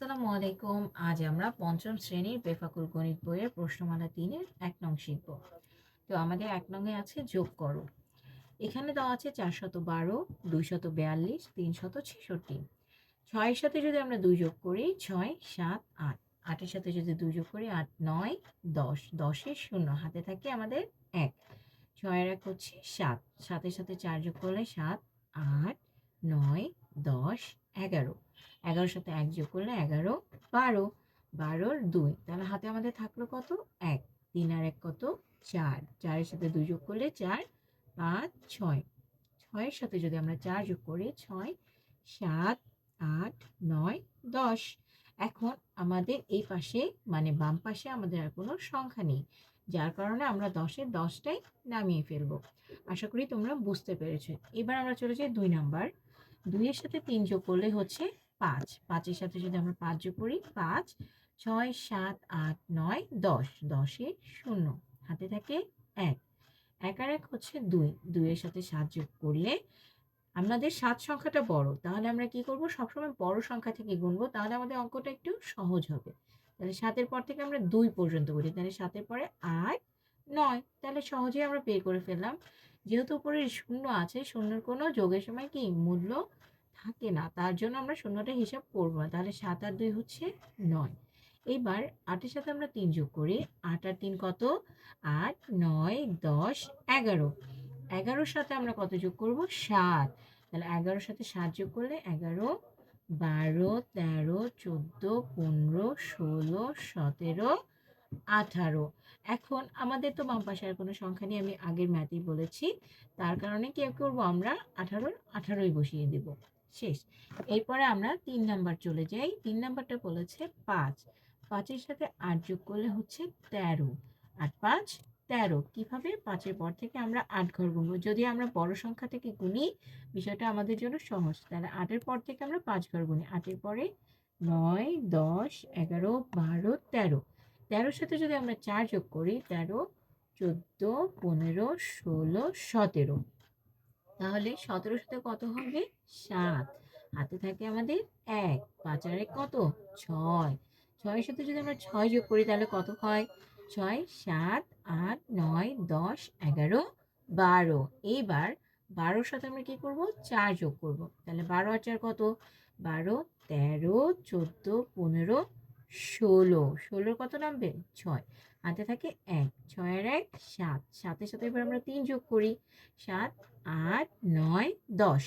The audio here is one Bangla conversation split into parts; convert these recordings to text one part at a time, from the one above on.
আসসালামু আলাইকুম। আজ আমরা পঞ্চম শ্রেণীর বেফাকুল গণিত বইয়ের প্রশ্নমালা ৩-এর ১ নং শিখব। তো আমাদের ১ নং এ আছে যোগ করো। এখানে দেওয়া আছে ৪১২, ২৪২, ৩৬৬। ৬ এর সাথে যদি আমরা ২ যোগ করি ৬, ৭, ৮। ৮ এর সাথে যদি ২ যোগ করি ৮, ৯, ১০। ১০ এর ০ হাতে থাকে আমাদের ১। ৬ এর ১ হচ্ছে ৭। ৭ এর সাথে ৪ যোগ করলে ৭, ৮, ৯, ১০, ১১। ১১ এর সাথে ১ যোগ করলে ১১, ১২। ১২ এর ২। তাহলে হাতে আমাদের থাকলো কত? ১। ৩ আর ১ কত? ৪। ৪ এর সাথে ২ যোগ করলে ৪, ৫, ৬। ৬ এর সাথে যদি আমরা ৪ যোগ করি ৬, ৭, ৮, ৯, ১০। এখন আমাদের এই পাশে মানে বাম পাশে আমাদের আর কোনো সংখ্যা নেই, যার কারণে আমরা ১০-এর ১০টাই নামিয়ে ফেলব। আশা করি তোমরা বুঝতে পেরেছো। এবার আমরা চলে যাই ২ নাম্বার। ২ এর সাথে ৩ যোগ করলে হচ্ছে ৫। ৫ এর সাথে যদি আমরা ৫ যোগ করি ৫, ৬, ৭, ৮, ৯, ১০। ১০ এর ০ হাতে থাকে ১। ১ আর ১ হচ্ছে ২। ২ এর সাথে ৭ যোগ করলে আমাদের ৭ সংখ্যাটা বড়। তাহলে আমরা কি করব? সবসময় বড় সংখ্যা থেকে গুনব। তাহলে আমাদের অঙ্কটা একটু সহজ হবে। তাহলে ৭ এর পর থেকে আমরা ২ পর্যন্ত গুনি। তাহলে ৭ এর পরে ৮, ৯। তাহলে সহজেই আমরা বের করে ফেললাম। যেহেতু উপরে ০ আছে, ০ কোনো যোগের সময় কি মূল্য থাকে না। তার জন্য আমরা ০টা হিসাব করব না। তাহলে ৭ আর ২ হচ্ছে ৯। এইবার ৮ এর সাথে আমরা ৩ যোগ করি। ৮ আর ৩ কত? ৮, ৯, ১০, ১১। ১১ সাথে আমরা কত যোগ করব? ৭। তাহলে ১১ সাথে ৭ যোগ করলে ১১, ১২, ১৩, ১৪, ১৫, ১৬, ১৭, ১৮। এখন আমাদের তো বাম পাশে আর কোনো সংখ্যা নেই, আমি আগের ম্যাথেই বলেছি। তার কারণে কি করব আমরা? ১৮ ১৮ই বসিয়ে দেব। শেষ। এরপরে আমরা ৩ নাম্বার চলে যাই। ৩ নাম্বারটা বলেছে ৫। ৫ এর সাথে ৮ যোগ করলে হচ্ছে ১৩। ৮, ৫, ১৩। কিভাবে? ৫ এর পর থেকে আমরা ৮ ঘর গুনব। যদি আমরা বড় সংখ্যা থেকে গুনি, বিষয়টা আমাদের জন্য সহজ। তাহলে ৮ এর পর থেকে আমরা ৫ ঘর গুনি। ৮ এর পরে ৯, ১০, ১১, ১২, ১৩। ১৩ সাথে যদি আমরা ৪ যোগ করি ১৩, ১৪, ১৫, ১৬, ১৭। তাহলে ১৭ সাথে কত হবে? ৭। হাতে থাকে আমাদের ১। ৫ আর ১ কত? ৬। ৬ এর সাথে যদি আমরা ৬ যোগ করি তাহলে কত হয়? ৬, ৭, ৮, ৯, ১০, ১১, ১২। এইবার ১২ সাথে আমরা কি করব? ৪ যোগ করব। তাহলে ১২ আর ৪ কত? ১২, ১৩, ১৪, ১৫, ১৬। ১৬ কত নামবে? ৬। হাতে থাকে ১। ৬ আর ১, ৭। ৭ এর সাথে এবার আমরা ৩ যোগ করি। ৭, ৮, ৯, ১০।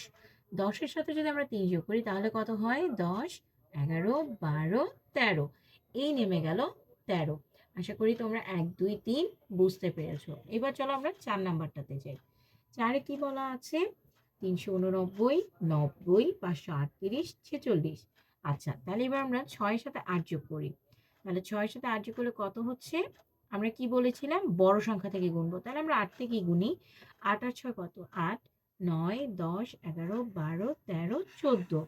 ১০ এর সাথে যদি আমরা ৩ যোগ করি তাহলে কত হয়? ১০, ১১, ১২, ১৩। এই নেমে গেল ১৩। আশা করি তোমরা ১, ২, ৩ বুঝতে পেরেছো। এবার চলো আমরা ৪ নাম্বারটাতে যাই। ৪ এ কি বলা আছে? ৩৮৯, ৯০, ৫৩৮, ৪৬। আচ্ছা, তাহলে এবার আমরা ৬ এর সাথে ৮ যোগ করি। তাহলে ৬ এর সাথে ৮ যোগ করলে কত হচ্ছে? আমরা কি বলেছিলাম? বড় সংখ্যা থেকে গুনবো। তাহলে আমরা ৮ থেকেই গুনি। ৮ আর ৬ কত? ৮, ৯, ১০, ১১, ১২, ১৩, ১৪।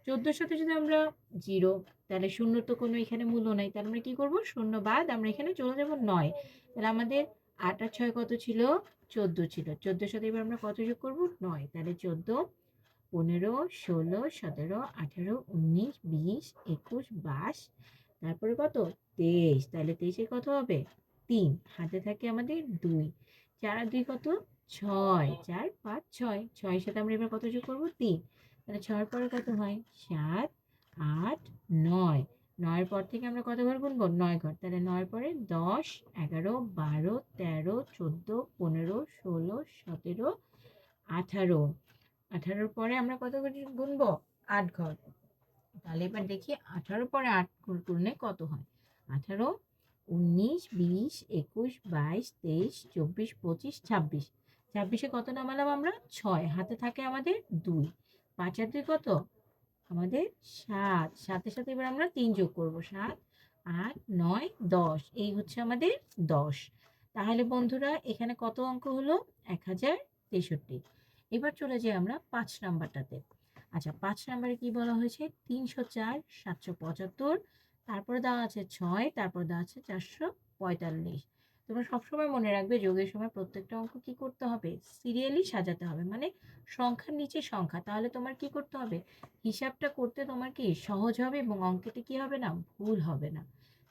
১৪ সাথে যদি আমরা ০, তাহলে ০ তো কোনো এখানে মূল্য নাই। তাহলে আমরা কি করব? ০ বাদ আমরা এখানে চলে যাব ৯। তাহলে আমাদের ৮ আর ৬ কত ছিল? ১৪ ছিল। ১৪ সাথে এবার আমরা কত যোগ করব? ৯। তাহলে ১৪, ১৫, ১৬, ১৭, ১৮, ১৯, ২০, ২১, ২২। তারপরে কত? ২৩। তাহলে ২৩ এর কত হবে? ৩। হাতে থাকে আমাদের ২। ৪ আর ২ কত? ৬। ৪, ৫, ৬। ৬ এর সাথে আমরা এবার কত যোগ করব? ৩। তাহলে ৬ এর পরে কত হয়? ৭, ৮, ৯। ৯ এর পর থেকে আমরা কত ঘর গুনবো? ৯ ঘর। তাহলে ৯ এর পরে ১০, ১১, ১২, ১৩, ১৪, ১৫, ১৬, ১৭, ১৮। ১৮ র পরে আমরা কত করে গুনবো? ৮ ঘর। তাহলে এবার দেখি ১৮ পরে ৮ গুণলে কত হয়? ১৮, ১৯, ২০, ২১, ২২, ২৩, ২৪, ২৫, ২৬। ২৬ এ কত নামালাম আমরা? ৬। হাতে থাকে আমাদের ২। ৫ আর ২ কত? আমাদের ৭। ৭ এর সাথে এবার আমরা ৩ যোগ করব। ৭, ৮, ৯, ১০। এই হচ্ছে আমাদের ১০। তাহলে বন্ধুরা এখানে কত অঙ্ক হলো? ১০৬৩। এবার চলে যাই আমরা ৫ নাম্বারটাতে। আচ্ছা, ৫ নাম্বারে কি বলা হয়েছে? ৩০৪, ৭৭৫। তারপরে দেওয়া আছে ৬, তারপর দেওয়া আছে ৪৪৫। তো তোমরা সবসময় মনে রাখবে যোগের সময় প্রত্যেকটা অঙ্ক কি করতে হবে, সিরিয়ালি সাজাতে হবে, মানে সংখ্যার নিচে সংখ্যা, তাহলে তোমার কি করতে হবে, হিসাবটা করতে তোমার কি সহজ হবে এবং অঙ্কেতে কি হবে না, ভুল হবে না।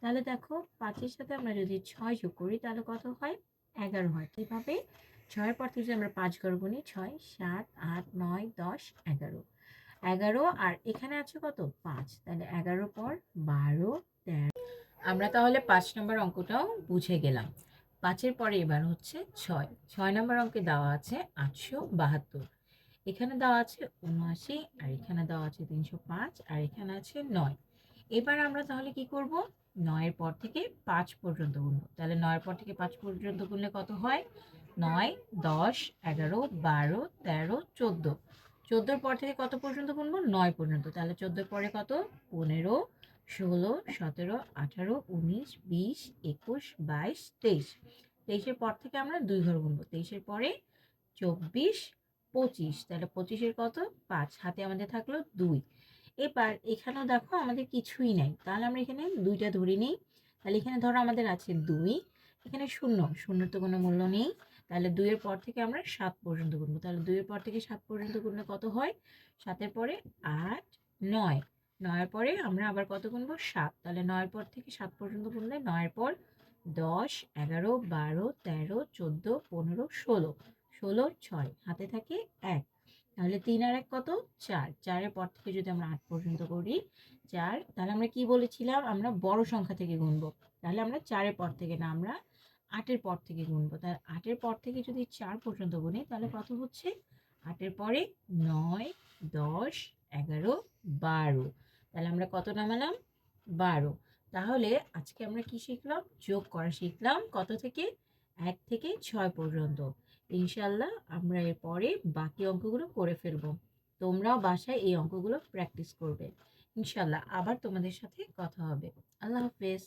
তাহলে দেখো 5-এর সাথে আমরা যদি 6 যোগ করি তাহলে কত হয়, 11 হয়। এভাবে 6-এর পর থেকে যদি আমরা 5 ঘর গুনি, 6, 7, 8, 9, 10, 11, 11 আর এখানে আছে কত 5, তাহলে 11 পর 12, 13। আমরা তাহলে 5 নম্বর অঙ্কটাও বুঝে গেলাম। 5-এর পরে এবার হচ্ছে 6 নম্বর অঙ্কে দেওয়া আছে 872, এখানে দেওয়া আছে 79, আর এখানে দেওয়া আছে 305, আর এখানে আছে 9। এবার আমরা তাহলে কি করব, 9-এর পর থেকে 5 পর্যন্ত গুনবো। তাহলে 9-এর পর থেকে 5 পর্যন্ত গুনলে কত হয়, 9, 10, 11, 12, 13, 14। 14-এর পর থেকে কত পর্যন্ত গুনবো, 9 পর্যন্ত। তাহলে 14-এর পরে কত, 15, 16, 17, 18, 19, 20, 21, 22, 23। 23-এর পর থেকে আমরা 2 ঘর গুনবো। 23-এর পরে 24, 25, তাহলে 25-এর কত 5, হাতে আমাদের থাকলো 2। এবার এখানেও দেখো আমাদের কিছুই নাই, তাহলে আমরা এখানে 2টা ধরে নিই। তাহলে এখানে ধরো আমাদের আছে 2, এখানে 0, 0 তো কোনো মূল্য নেই। তাহলে 2-এর পর থেকে আমরা 7 পর্যন্ত গুনবো। তাহলে 2-এর পর থেকে 7 পর্যন্ত গুনলে কত হয়, 7-এর পরে 8, 9, 9-এর পরে আমরা আবার কত গুনবো, 7। তাহলে 9-এর পর থেকে 7 পর্যন্ত গুনলে 9-এর পর 10, 11, 12, 13, 14, 15, 16, 16, 6, হাতে থাকে 1। তাহলে 3 আর 1 কত, 4। 4-এর পর থেকে যদি আমরা 8 পর্যন্ত করি 4, তাহলে আমরা কি বলেছিলাম, আমরা বড় সংখ্যা থেকে গুনবো। তাহলে আমরা 4-এর পর থেকে না, আমরা 8-এর পর থেকে গুনবো। তাহলে 8-এর পর থেকে যদি 4 পর্যন্ত গুনি তাহলে কত হচ্ছে, 8-এর পরে 9, 10, 11, 12। তাহলে আমরা কত নামালাম, 12। তাহলে আজকে আমরা কি শিখলাম, যোগ করা শিখলাম কত থেকে, 1 থেকে 6 পর্যন্ত। ইনশাল্লাহ আমরা এরপরে বাকি অঙ্কগুলো করে ফেলবো। তোমরাও বাসায় এই অঙ্কগুলো প্র্যাকটিস করবে। ইনশাল্লাহ আবার তোমাদের সাথে কথা হবে। আল্লাহ হাফেজ।